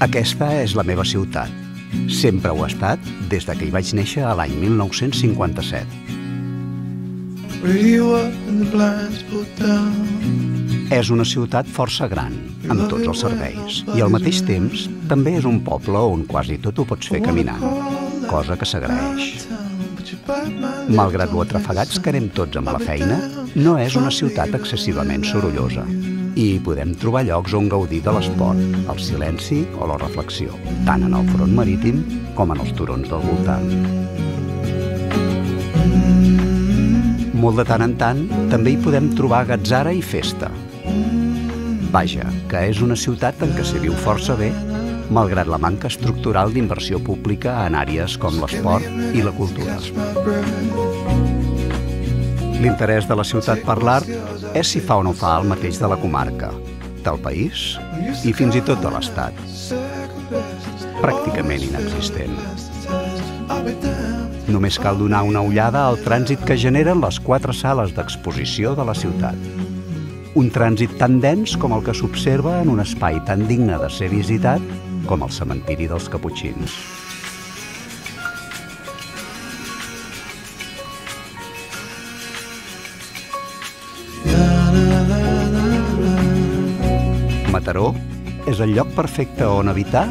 Aquesta és la meva ciutat. Sempre ho ha estat des de que hi vaig néixer a l'any 1957. És una ciutat força gran, amb tots els serveis, i al mateix temps també és un poble on quasi tot ho pots fer caminant, cosa que s'agraeix. Malgrat lo atrafegats que anem tots amb la feina, no és una ciutat excessivament sorollosa. I hi podem trobar llocs on gaudir de l'esport, el silenci o la reflexió, tant en el front marítim com en els turons del voltant. Molt de tant en tant també hi podem trobar gatzara i festa. Vaja, que és una ciutat en què s'hi viu força bé, malgrat la manca estructural d'inversió pública en àrees com l'esport i la cultura. L'interès de la ciutat per l'art és si fa o no fa el mateix de la comarca, del país i fins i tot de l'Estat. Pràcticament inexistent. Només cal donar una ullada al trànsit que generen les 4 sales d'exposició de la ciutat. Un trànsit tan dens com el que s'observa en un espai tan digne de ser visitat com el cementiri dels Caputxins. Mataró és el lloc perfecte on habitar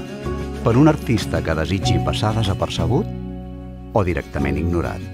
per un artista que desitgi passar desapercebut o directament ignorat.